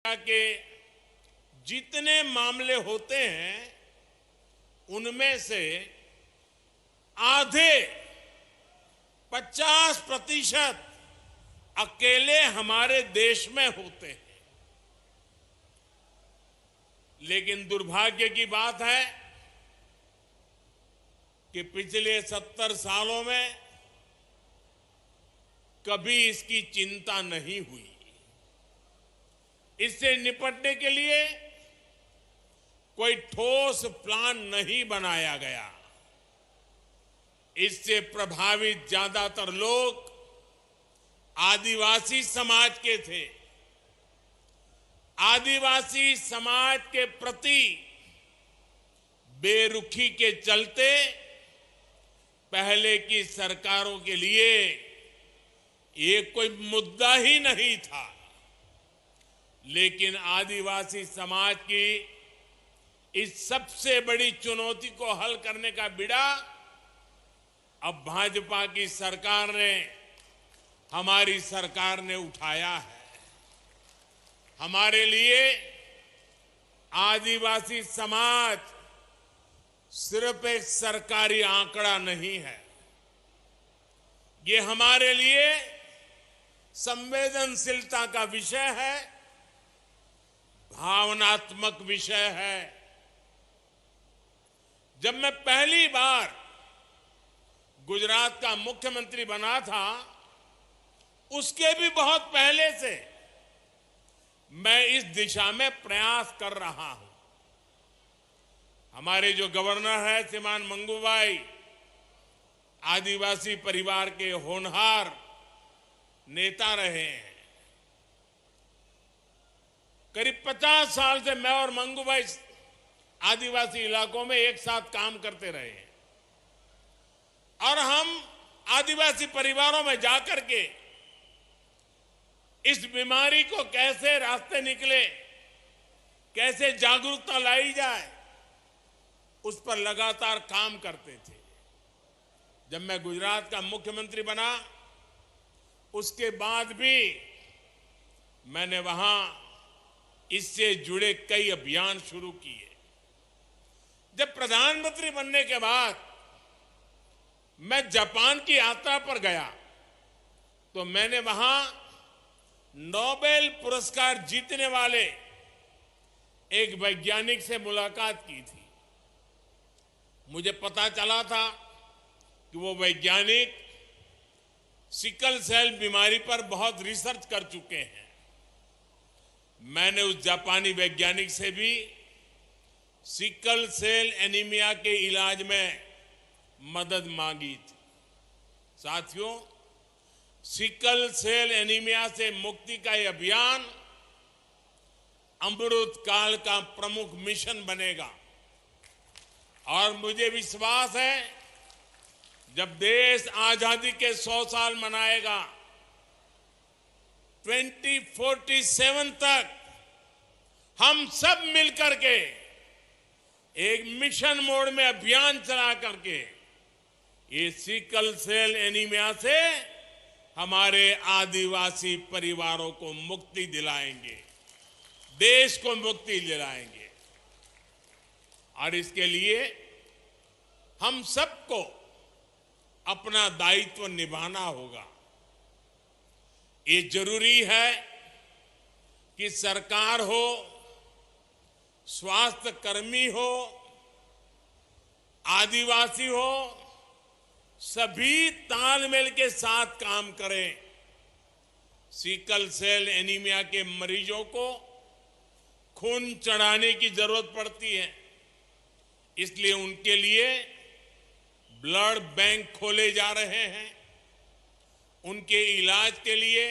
के जितने मामले होते हैं उनमें से आधे 50% अकेले हमारे देश में होते हैं। लेकिन दुर्भाग्य की बात है कि पिछले 70 सालों में कभी इसकी चिंता नहीं हुई। इससे निपटने के लिए कोई ठोस प्लान नहीं बनाया गया। इससे प्रभावित ज्यादातर लोग आदिवासी समाज के थे। आदिवासी समाज के प्रति बेरुखी के चलते पहले की सरकारों के लिए ये कोई मुद्दा ही नहीं था। लेकिन आदिवासी समाज की इस सबसे बड़ी चुनौती को हल करने का बीड़ा अब भाजपा की सरकार ने, हमारी सरकार ने उठाया है। हमारे लिए आदिवासी समाज सिर्फ एक सरकारी आंकड़ा नहीं है, ये हमारे लिए संवेदनशीलता का विषय है, भावनात्मक विषय है। जब मैं पहली बार गुजरात का मुख्यमंत्री बना था, उसके भी बहुत पहले से मैं इस दिशा में प्रयास कर रहा हूं। हमारे जो गवर्नर है श्रीमान मंगूभाई, आदिवासी परिवार के होनहार नेता रहे हैं। करीब 50 साल से मैं और मंगूभाई आदिवासी इलाकों में एक साथ काम करते रहे हैं और हम आदिवासी परिवारों में जाकर के इस बीमारी को कैसे रास्ते निकले, कैसे जागरूकता लाई जाए, उस पर लगातार काम करते थे। जब मैं गुजरात का मुख्यमंत्री बना, उसके बाद भी मैंने वहां इससे जुड़े कई अभियान शुरू किए। जब प्रधानमंत्री बनने के बाद मैं जापान की यात्रा पर गया तो मैंने वहां नोबेल पुरस्कार जीतने वाले एक वैज्ञानिक से मुलाकात की थी। मुझे पता चला था कि वो वैज्ञानिक सिकल सेल बीमारी पर बहुत रिसर्च कर चुके हैं। मैंने उस जापानी वैज्ञानिक से भी सिकल सेल एनीमिया के इलाज में मदद मांगी थी। साथियों, सिकल सेल एनीमिया से मुक्ति का यह अभियान अमृत काल का प्रमुख मिशन बनेगा और मुझे विश्वास है जब देश आजादी के 100 साल मनाएगा, 2047 तक हम सब मिलकर के एक मिशन मोड में अभियान चला करके ये सिकल सेल एनीमिया से हमारे आदिवासी परिवारों को मुक्ति दिलाएंगे, देश को मुक्ति दिलाएंगे। और इसके लिए हम सबको अपना दायित्व निभाना होगा। ये जरूरी है कि सरकार हो, स्वास्थ्य कर्मी हो, आदिवासी हो, सभी तालमेल के साथ काम करें। सिकल सेल एनीमिया के मरीजों को खून चढ़ाने की जरूरत पड़ती है, इसलिए उनके लिए ब्लड बैंक खोले जा रहे हैं। उनके इलाज के लिए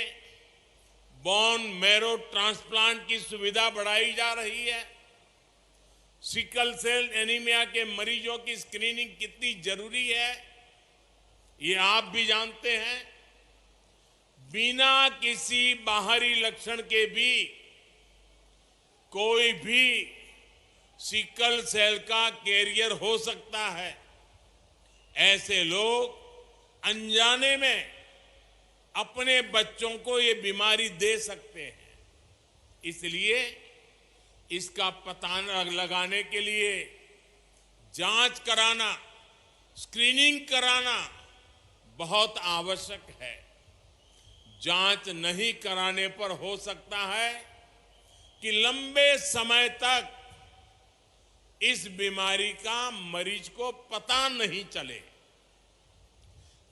बोन मैरो ट्रांसप्लांट की सुविधा बढ़ाई जा रही है। सिकल सेल एनीमिया के मरीजों की स्क्रीनिंग कितनी जरूरी है, ये आप भी जानते हैं। बिना किसी बाहरी लक्षण के भी कोई भी सिकल सेल का कैरियर हो सकता है। ऐसे लोग अनजाने में अपने बच्चों को ये बीमारी दे सकते हैं। इसलिए इसका पता लगाने के लिए जांच कराना, स्क्रीनिंग कराना बहुत आवश्यक है। जांच नहीं कराने पर हो सकता है कि लंबे समय तक इस बीमारी का मरीज को पता नहीं चले।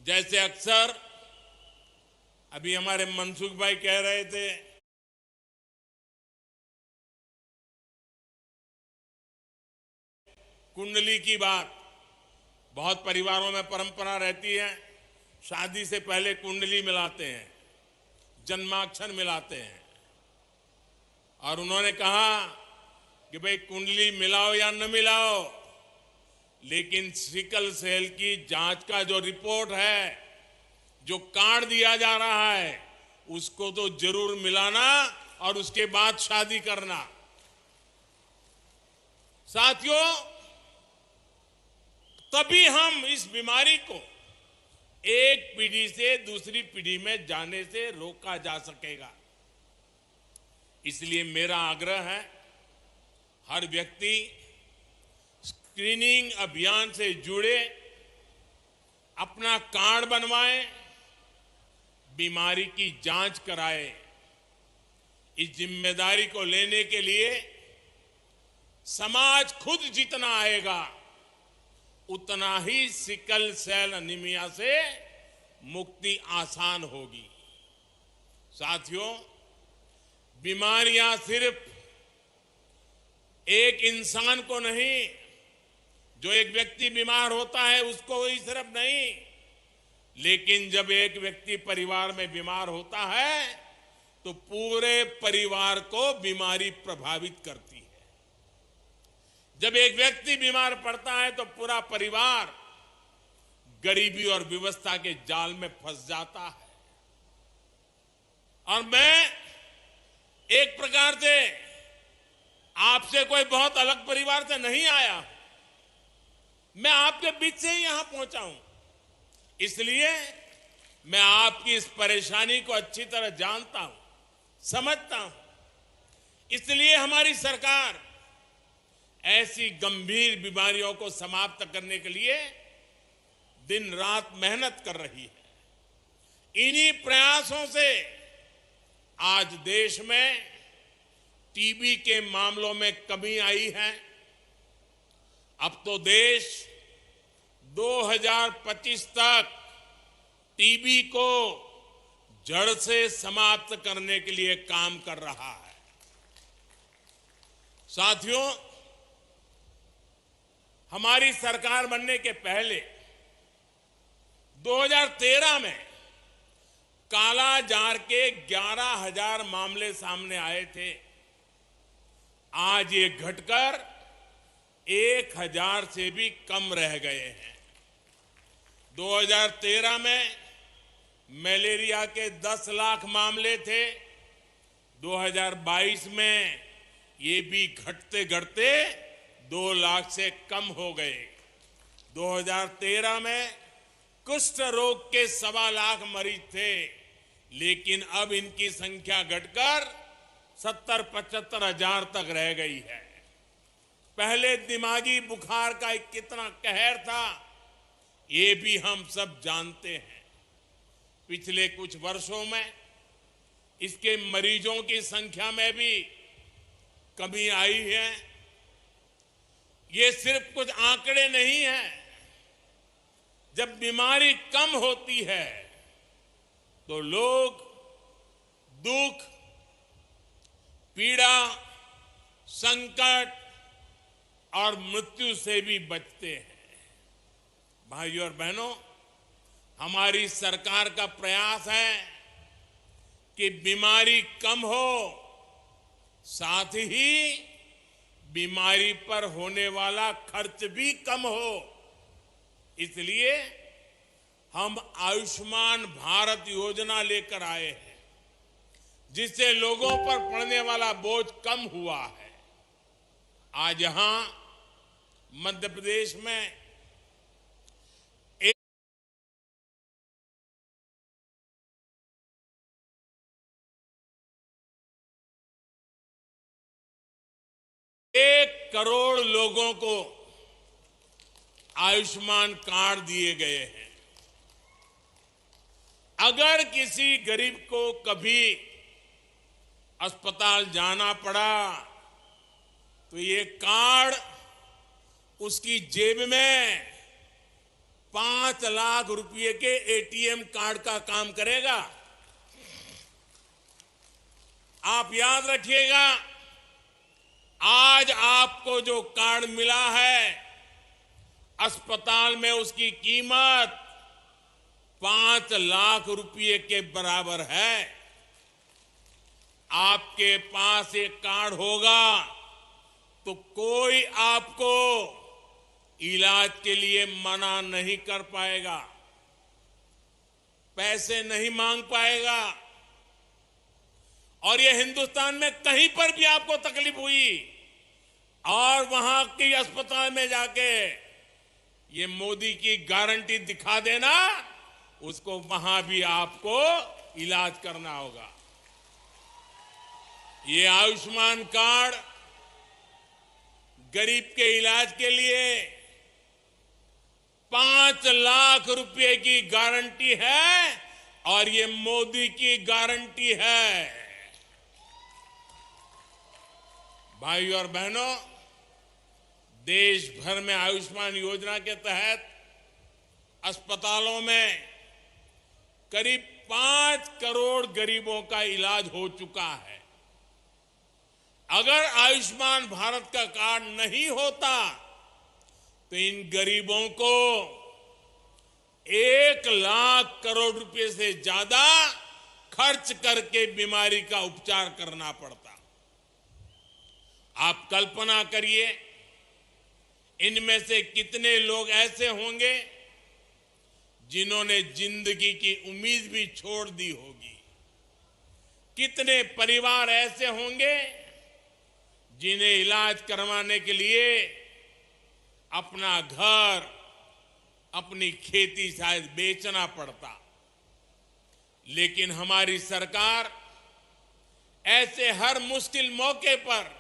जैसे अक्सर अभी हमारे मनसुख भाई कह रहे थे, कुंडली की बात बहुत परिवारों में परंपरा रहती है, शादी से पहले कुंडली मिलाते हैं, जन्माक्षर मिलाते हैं। और उन्होंने कहा कि भाई कुंडली मिलाओ या न मिलाओ, लेकिन सिकल सेल की जांच का जो रिपोर्ट है, जो कार्ड दिया जा रहा है, उसको तो जरूर मिलाना और उसके बाद शादी करना। साथियों, तभी हम इस बीमारी को एक पीढ़ी से दूसरी पीढ़ी में जाने से रोका जा सकेगा। इसलिए मेरा आग्रह है, हर व्यक्ति स्क्रीनिंग अभियान से जुड़े, अपना कार्ड बनवाए, बीमारी की जांच कराए। इस जिम्मेदारी को लेने के लिए समाज खुद जितना आएगा, उतना ही सिकल सेल एनीमिया से मुक्ति आसान होगी। साथियों, बीमारियां सिर्फ एक इंसान को नहीं, जो एक व्यक्ति बीमार होता है उसको ही सिर्फ नहीं, लेकिन जब एक व्यक्ति परिवार में बीमार होता है तो पूरे परिवार को बीमारी प्रभावित करती है। जब एक व्यक्ति बीमार पड़ता है तो पूरा परिवार गरीबी और विवशता के जाल में फंस जाता है। और मैं एक प्रकार से आपसे कोई बहुत अलग परिवार से नहीं आया, मैं आपके बीच से ही यहां पहुंचा हूं। इसलिए मैं आपकी इस परेशानी को अच्छी तरह जानता हूं, समझता हूं। इसलिए हमारी सरकार ऐसी गंभीर बीमारियों को समाप्त करने के लिए दिन रात मेहनत कर रही है। इन्हीं प्रयासों से आज देश में टीबी के मामलों में कमी आई है। अब तो देश 2025 तक टीबी को जड़ से समाप्त करने के लिए काम कर रहा है। साथियों, हमारी सरकार बनने के पहले 2013 में काला जार के 11,000 मामले सामने आए थे। आज ये घटकर 1,000 से भी कम रह गए हैं। 2013 में मलेरिया के 10 लाख मामले थे। 2022 में ये भी घटते घटते 2 लाख से कम हो गए। 2013 में कुष्ठ रोग के 1.25 लाख मरीज थे, लेकिन अब इनकी संख्या घटकर 70-75 हजार तक रह गई है। पहले दिमागी बुखार का कितना कहर था, ये भी हम सब जानते हैं। पिछले कुछ वर्षों में इसके मरीजों की संख्या में भी कमी आई है। ये सिर्फ कुछ आंकड़े नहीं हैं। जब बीमारी कम होती है तो लोग दुख, पीड़ा, संकट और मृत्यु से भी बचते हैं। भाइयों और बहनों, हमारी सरकार का प्रयास है कि बीमारी कम हो, साथ ही बीमारी पर होने वाला खर्च भी कम हो। इसलिए हम आयुष्मान भारत योजना लेकर आए हैं, जिससे लोगों पर पड़ने वाला बोझ कम हुआ है। आज यहां मध्य प्रदेश में करोड़ लोगों को आयुष्मान कार्ड दिए गए हैं। अगर किसी गरीब को कभी अस्पताल जाना पड़ा तो ये कार्ड उसकी जेब में 5 लाख रुपए के एटीएम कार्ड का काम करेगा। आप याद रखिएगा, आज आपको जो कार्ड मिला है, अस्पताल में उसकी कीमत 5 लाख रुपए के बराबर है। आपके पास एक कार्ड होगा तो कोई आपको इलाज के लिए मना नहीं कर पाएगा, पैसे नहीं मांग पाएगा। और ये हिंदुस्तान में कहीं पर भी आपको तकलीफ हुई और वहां के अस्पताल में जाके ये मोदी की गारंटी दिखा देना, उसको वहां भी आपको इलाज करना होगा। ये आयुष्मान कार्ड गरीब के इलाज के लिए 5 लाख रुपए की गारंटी है और ये मोदी की गारंटी है। भाइयों और बहनों, देश भर में आयुष्मान योजना के तहत अस्पतालों में करीब 5 करोड़ गरीबों का इलाज हो चुका है। अगर आयुष्मान भारत का कार्ड नहीं होता तो इन गरीबों को 1 लाख करोड़ रुपए से ज्यादा खर्च करके बीमारी का उपचार करना पड़ता। आप कल्पना करिए, इनमें से कितने लोग ऐसे होंगे जिन्होंने जिंदगी की उम्मीद भी छोड़ दी होगी। कितने परिवार ऐसे होंगे जिन्हें इलाज करवाने के लिए अपना घर, अपनी खेती शायद बेचना पड़ता। लेकिन हमारी सरकार ऐसे हर मुश्किल मौके पर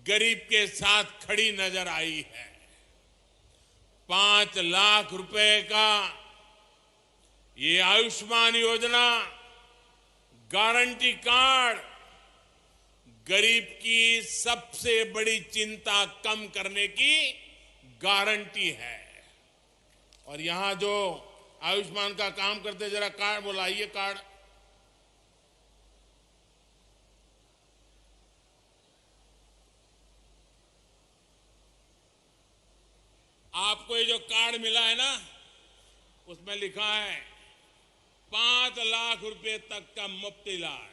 गरीब के साथ खड़ी नजर आई है। 5 लाख रुपए का ये आयुष्मान योजना गारंटी कार्ड गरीब की सबसे बड़ी चिंता कम करने की गारंटी है। और यहां जो आयुष्मान का काम करते, जरा कार्ड बुलाइए। कार्ड आपको ये जो कार्ड मिला है ना, उसमें लिखा है 5 लाख रुपए तक का मुफ्त इलाज।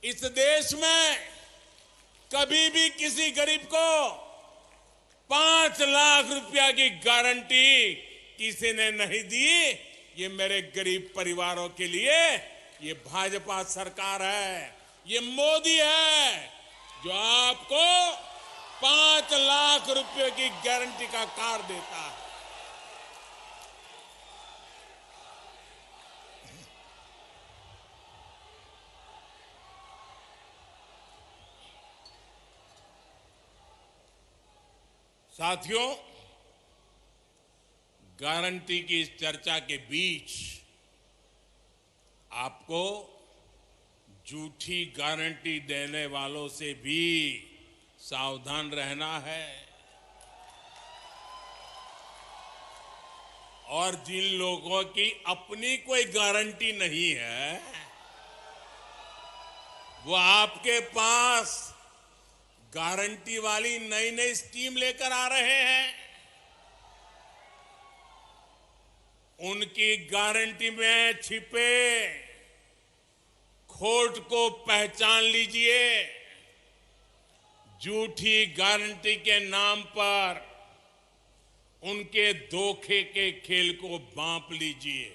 इस देश में कभी भी किसी गरीब को 5 लाख रुपया की गारंटी किसी ने नहीं दी। ये मेरे गरीब परिवारों के लिए ये भाजपा सरकार है, ये मोदी है जो आपको 5 लाख रुपए की गारंटी का कार्ड देता है। साथियों, गारंटी की इस चर्चा के बीच आपको झूठी गारंटी देने वालों से भी सावधान रहना है। और जिन लोगों की अपनी कोई गारंटी नहीं है, वो आपके पास गारंटी वाली नई नई स्कीम लेकर आ रहे हैं। उनकी गारंटी में छिपे खोट को पहचान लीजिए। झूठी गारंटी के नाम पर उनके धोखे के खेल को भांप लीजिए।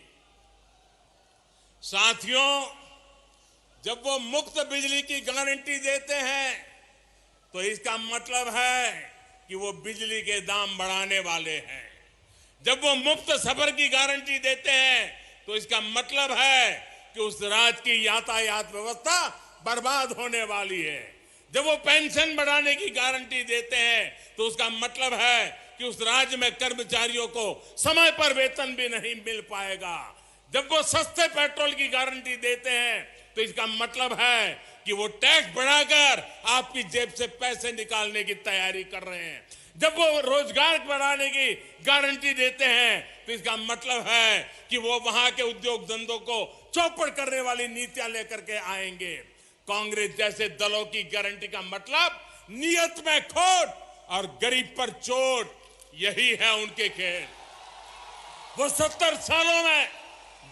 साथियों, जब वो मुफ्त बिजली की गारंटी देते हैं तो इसका मतलब है कि वो बिजली के दाम बढ़ाने वाले हैं। जब वो मुफ्त सफर की गारंटी देते हैं तो इसका मतलब है कि उस राज्य की यातायात व्यवस्था बर्बाद होने वाली है। जब वो पेंशन बढ़ाने की गारंटी देते हैं तो उसका मतलब है कि उस राज्य में कर्मचारियों को समय पर वेतन भी नहीं मिल पाएगा। जब वो सस्ते पेट्रोल की गारंटी देते हैं तो इसका मतलब है कि वो टैक्स बढ़ाकर आपकी जेब से पैसे निकालने की तैयारी कर रहे हैं। जब वो रोजगार बढ़ाने की गारंटी देते हैं तो इसका मतलब है कि वो वहां के उद्योग धंधों को चौपट करने वाली नीतियां लेकर के आएंगे। कांग्रेस जैसे दलों की गारंटी का मतलब नियत में खोट और गरीब पर चोट, यही है उनके खेल। वो 70 सालों में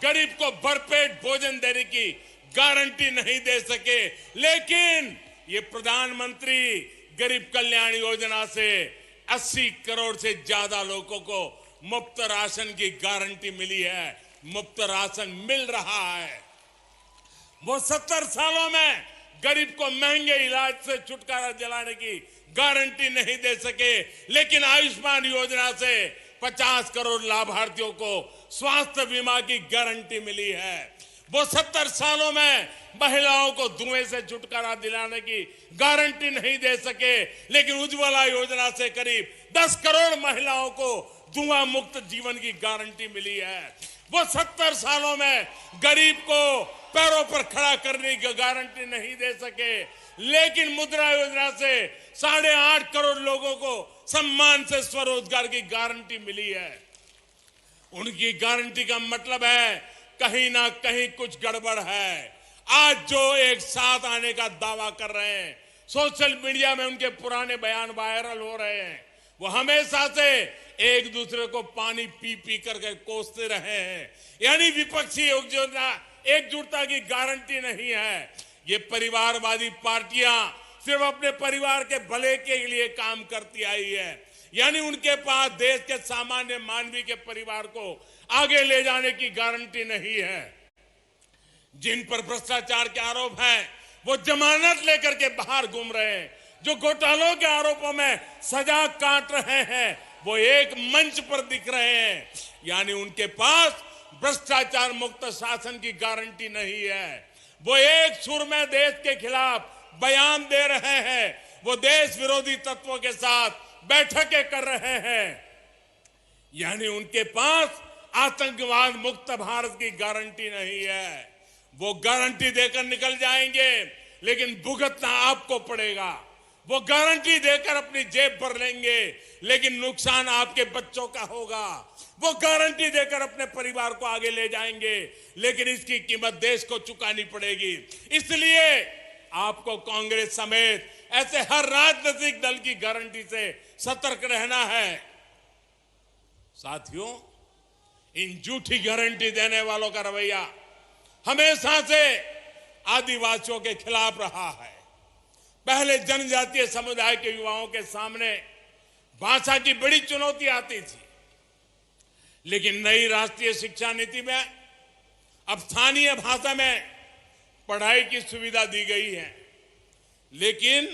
गरीब को भरपेट भोजन देने की गारंटी नहीं दे सके, लेकिन ये प्रधानमंत्री गरीब कल्याण योजना से 80 करोड़ से ज्यादा लोगों को मुफ्त राशन की गारंटी मिली है, मुफ्त राशन मिल रहा है। वो 70 सालों में गरीब को महंगे इलाज से छुटकारा दिलाने की गारंटी नहीं दे सके, लेकिन आयुष्मान योजना से 50 करोड़ लाभार्थियों को स्वास्थ्य बीमा की गारंटी मिली है। वो 70 सालों में महिलाओं को धुएं से छुटकारा दिलाने की गारंटी नहीं दे सके, लेकिन उज्ज्वला योजना से करीब 10 करोड़ महिलाओं को धुआं मुक्त जीवन की गारंटी मिली है। वो 70 सालों में गरीब को पैरों पर खड़ा करने की गारंटी नहीं दे सके, लेकिन मुद्रा योजना से 8.5 करोड़ लोगों को सम्मान से स्वरोजगार की गारंटी मिली है। उनकी गारंटी का मतलब है कहीं ना कहीं कुछ गड़बड़ है। आज जो एक साथ आने का दावा कर रहे हैं, सोशल मीडिया में उनके पुराने बयान वायरल हो रहे हैं। वो हमेशा से एक दूसरे को पानी पी पी करके कोसते रहे हैं, यानी विपक्षी एकजुटता की गारंटी नहीं है। ये परिवारवादी पार्टियां सिर्फ अपने परिवार के भले के लिए काम करती आई है, यानी उनके पास देश के सामान्य मानवीय के परिवार को आगे ले जाने की गारंटी नहीं है। जिन पर भ्रष्टाचार के आरोप हैं वो जमानत लेकर के बाहर घूम रहे हैं, जो घोटालों के आरोपों में सजा काट रहे हैं वो एक मंच पर दिख रहे हैं, यानी उनके पास भ्रष्टाचार मुक्त शासन की गारंटी नहीं है। वो एक सुर में देश के खिलाफ बयान दे रहे हैं, वो देश विरोधी तत्वों के साथ बैठकें कर रहे हैं, यानी उनके पास आतंकवाद मुक्त भारत की गारंटी नहीं है। वो गारंटी देकर निकल जाएंगे, लेकिन भुगतना आपको पड़ेगा। वो गारंटी देकर अपनी जेब भर लेंगे, लेकिन नुकसान आपके बच्चों का होगा। वो गारंटी देकर अपने परिवार को आगे ले जाएंगे, लेकिन इसकी कीमत देश को चुकानी पड़ेगी। इसलिए आपको कांग्रेस समेत ऐसे हर राजनीतिक दल की गारंटी से सतर्क रहना है। साथियों, इन झूठी गारंटी देने वालों का रवैया हमेशा से आदिवासियों के खिलाफ रहा है। पहले जनजातीय समुदाय के युवाओं के सामने भाषा की बड़ी चुनौती आती थी, लेकिन नई राष्ट्रीय शिक्षा नीति में अब स्थानीय भाषा में पढ़ाई की सुविधा दी गई है, लेकिन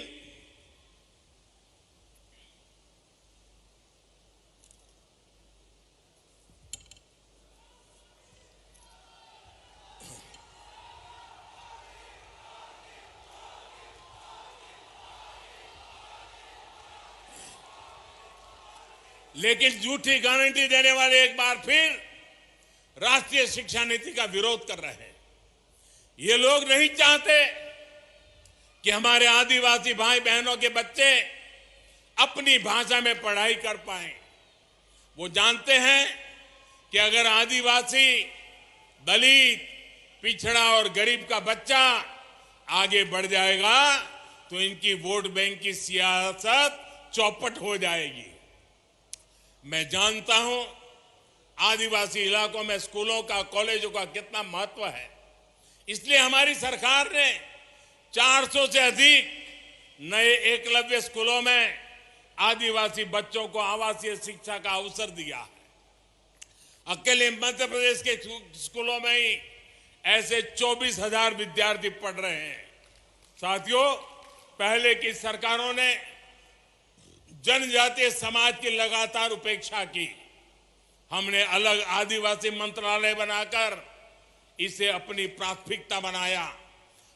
झूठी गारंटी देने वाले एक बार फिर राष्ट्रीय शिक्षा नीति का विरोध कर रहे हैं। ये लोग नहीं चाहते कि हमारे आदिवासी भाई बहनों के बच्चे अपनी भाषा में पढ़ाई कर पाएं। वो जानते हैं कि अगर आदिवासी, दलित, पिछड़ा और गरीब का बच्चा आगे बढ़ जाएगा तो इनकी वोट बैंक की सियासत चौपट हो जाएगी। मैं जानता हूं आदिवासी इलाकों में स्कूलों का, कॉलेजों का कितना महत्व है। इसलिए हमारी सरकार ने 400 से अधिक नए एकलव्य स्कूलों में आदिवासी बच्चों को आवासीय शिक्षा का अवसर दिया है। अकेले मध्य प्रदेश के स्कूलों में ही ऐसे 24,000 विद्यार्थी पढ़ रहे हैं। साथियों, पहले की सरकारों ने जनजातीय समाज की लगातार उपेक्षा की। हमने अलग आदिवासी मंत्रालय बनाकर इसे अपनी प्राथमिकता बनाया।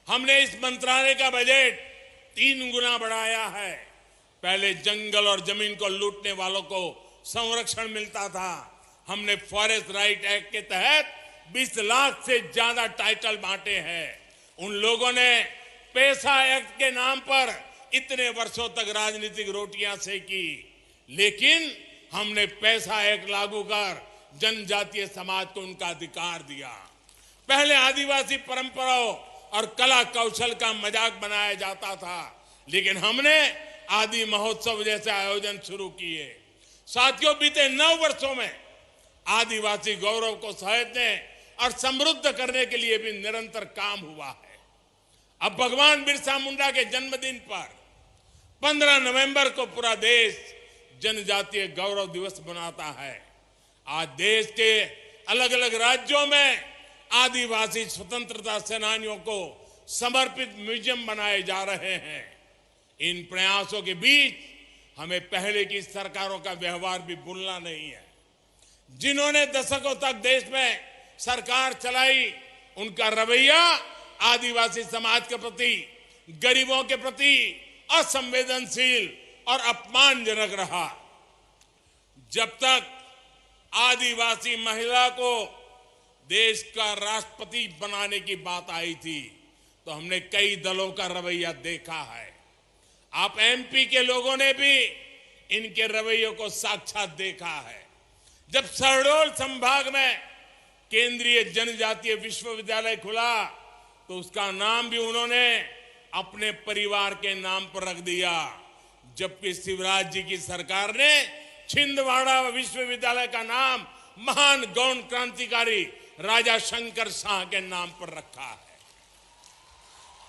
हमने इस मंत्रालय का बजट 3 गुना बढ़ाया है। पहले जंगल और जमीन को लूटने वालों को संरक्षण मिलता था। हमने फॉरेस्ट राइट एक्ट के तहत 20 लाख से ज्यादा टाइटल बांटे हैं। उन लोगों ने पैसा एक्ट के नाम पर इतने वर्षों तक राजनीतिक रोटियां सेकी, लेकिन हमने पैसा एक्ट लागू कर जनजातीय समाज को उनका अधिकार दिया। पहले आदिवासी परंपराओं और कला कौशल का मजाक बनाया जाता था, लेकिन हमने आदि महोत्सव जैसे आयोजन शुरू किए। साथियों, बीते 9 वर्षों में आदिवासी गौरव को सहेजने और समृद्ध करने के लिए भी निरंतर काम हुआ है। अब भगवान बिरसा मुंडा के जन्मदिन पर 15 नवंबर को पूरा देश जनजातीय गौरव दिवस मनाता है। आज देश के अलग अलग राज्यों में आदिवासी स्वतंत्रता सेनानियों को समर्पित म्यूजियम बनाए जा रहे हैं। इन प्रयासों के बीच हमें पहले की सरकारों का व्यवहार भी भूलना नहीं है। जिन्होंने दशकों तक देश में सरकार चलाई, उनका रवैया आदिवासी समाज के प्रति, गरीबों के प्रति असंवेदनशील और अपमानजनक रहा। जब तक आदिवासी महिला को देश का राष्ट्रपति बनाने की बात आई थी, तो हमने कई दलों का रवैया देखा है। आप एमपी के लोगों ने भी इनके रवैयों को साक्षात देखा है। जब शहडोल संभाग में केंद्रीय जनजातीय विश्वविद्यालय खुला, तो उसका नाम भी उन्होंने अपने परिवार के नाम पर रख दिया, जबकि शिवराज जी की सरकार ने छिंदवाड़ा विश्वविद्यालय का नाम महान गौण क्रांतिकारी राजा शंकर शाह के नाम पर रखा है।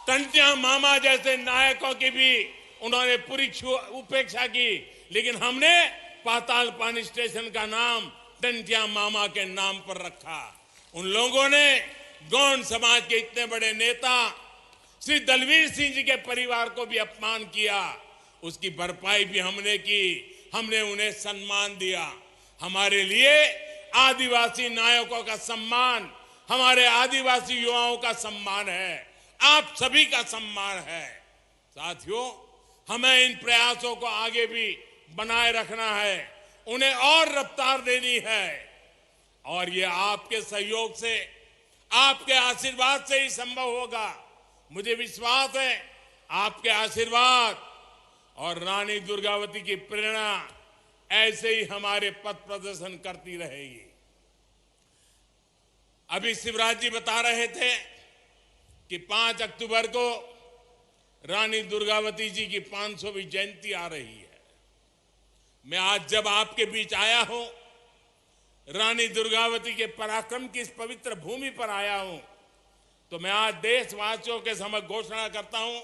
टंटिया मामा जैसे नायकों की भी उन्होंने पूरी उपेक्षा की, लेकिन हमने पाताल पानी स्टेशन का नाम टंटिया मामा के नाम पर रखा। उन लोगों ने गौण समाज के इतने बड़े नेता श्री दलवीर सिंह जी के परिवार को भी अपमान किया, उसकी भरपाई भी हमने की। हमने उन्हें सम्मान दिया। हमारे लिए आदिवासी नायकों का सम्मान हमारे आदिवासी युवाओं का सम्मान है, आप सभी का सम्मान है। साथियों, हमें इन प्रयासों को आगे भी बनाए रखना है, उन्हें और रफ्तार देनी है, और ये आपके सहयोग से, आपके आशीर्वाद से ही संभव होगा। मुझे विश्वास है आपके आशीर्वाद और रानी दुर्गावती की प्रेरणा ऐसे ही हमारे पथ प्रदर्शन करती रहेगी। अभी शिवराज जी बता रहे थे कि 5 अक्टूबर को रानी दुर्गावती जी की 500वीं जयंती आ रही है। मैं आज जब आपके बीच आया हूं, रानी दुर्गावती के पराक्रम की इस पवित्र भूमि पर आया हूं, तो मैं आज देशवासियों के समक्ष घोषणा करता हूं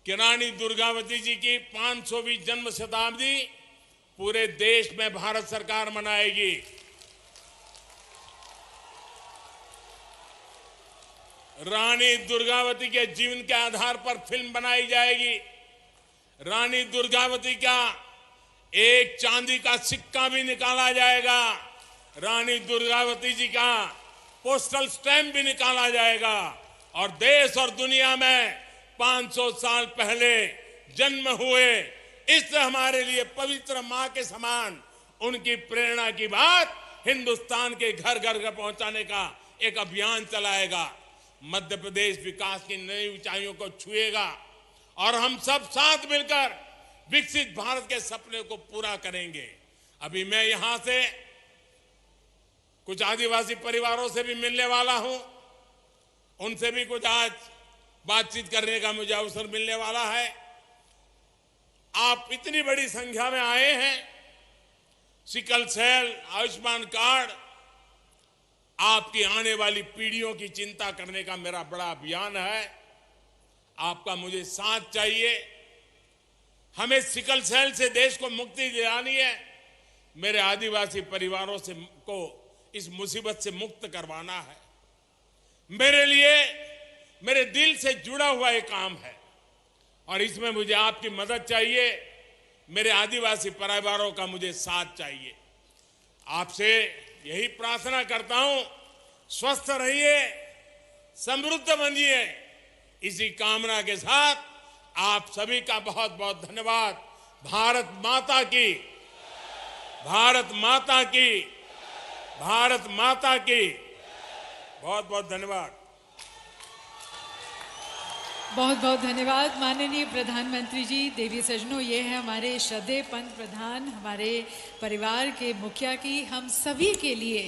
कि रानी दुर्गावती जी की 500वीं जन्म शताब्दी पूरे देश में भारत सरकार मनाएगी। रानी दुर्गावती के जीवन के आधार पर फिल्म बनाई जाएगी। रानी दुर्गावती का एक चांदी का सिक्का भी निकाला जाएगा। रानी दुर्गावती जी का पोस्टल स्टैंप भी निकाला जाएगा, और देश और दुनिया में 500 साल पहले जन्म हुए इस हमारे लिए पवित्र मां के समान उनकी प्रेरणा की बात हिंदुस्तान के घर घर घर पहुंचाने का एक अभियान चलाएगा। मध्य प्रदेश विकास की नई ऊंचाइयों को छुएगा, और हम सब साथ मिलकर विकसित भारत के सपने को पूरा करेंगे। अभी मैं यहां से कुछ आदिवासी परिवारों से भी मिलने वाला हूं, उनसे भी कुछ आज बातचीत करने का मुझे अवसर मिलने वाला है। आप इतनी बड़ी संख्या में आए हैं। सिकल सेल, आयुष्मान कार्ड, आपकी आने वाली पीढ़ियों की चिंता करने का मेरा बड़ा अभियान है। आपका मुझे साथ चाहिए। हमें सिकल सेल से देश को मुक्ति दिलानी है। मेरे आदिवासी परिवारों से को इस मुसीबत से मुक्त करवाना है। मेरे लिए मेरे दिल से जुड़ा हुआ एक काम है, और इसमें मुझे आपकी मदद चाहिए। मेरे आदिवासी परिवारों का मुझे साथ चाहिए। आपसे यही प्रार्थना करता हूं, स्वस्थ रहिए, समृद्ध बनिए। इसी कामना के साथ आप सभी का बहुत बहुत धन्यवाद। भारत माता की, भारत माता की, भारत माता की, बहुत बहुत धन्यवाद। बहुत बहुत धन्यवाद माननीय प्रधानमंत्री जी। देवी सजनों, ये है हमारे श्रद्धेय पंत प्रधान, हमारे परिवार के मुखिया की हम सभी के लिए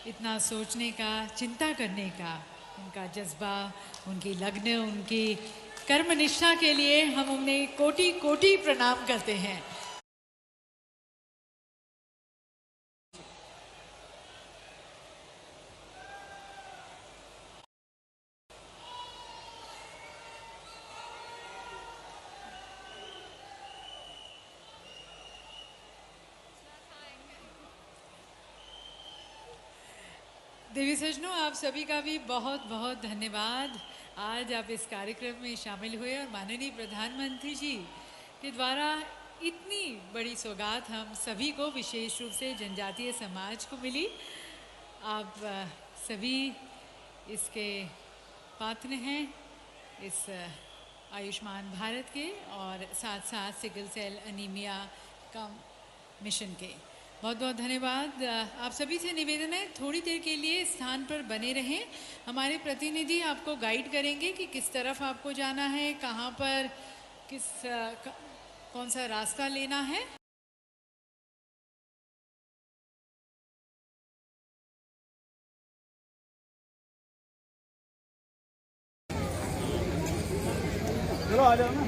इतना सोचने का, चिंता करने का उनका जज्बा, उनकी लगन, उनकी कर्मनिष्ठा के लिए हम उन्हें कोटि कोटि प्रणाम करते हैं। देवी सजनों, आप सभी का भी बहुत बहुत धन्यवाद। आज आप इस कार्यक्रम में शामिल हुए और माननीय प्रधानमंत्री जी के द्वारा इतनी बड़ी सौगात हम सभी को, विशेष रूप से जनजातीय समाज को मिली। आप सभी इसके पात्र हैं, इस आयुष्मान भारत के और साथ साथ सिकल सेल एनीमिया का मिशन के। बहुत बहुत धन्यवाद। आप सभी से निवेदन है, थोड़ी देर के लिए स्थान पर बने रहें। हमारे प्रतिनिधि आपको गाइड करेंगे कि किस तरफ आपको जाना है, कहाँ पर कौन सा रास्ता लेना है। चलो आ जाओ ना।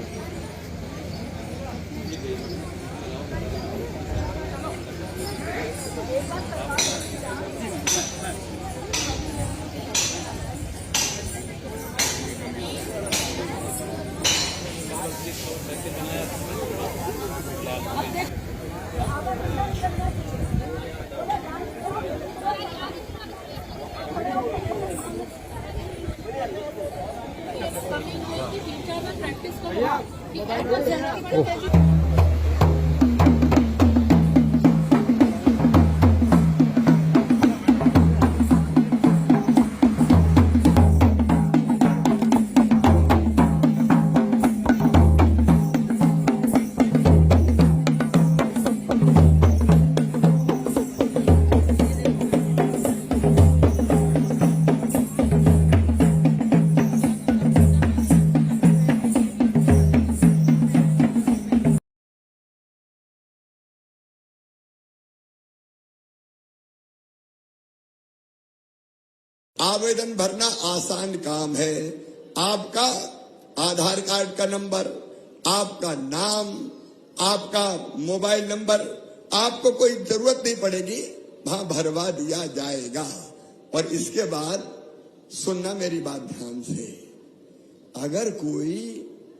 प्रैक्टिस करो। आवेदन भरना आसान काम है। आपका आधार कार्ड का नंबर, आपका नाम, आपका मोबाइल नंबर, आपको कोई जरूरत नहीं पड़ेगी, वहां भरवा दिया जाएगा। और इसके बाद सुनना मेरी बात ध्यान से, अगर कोई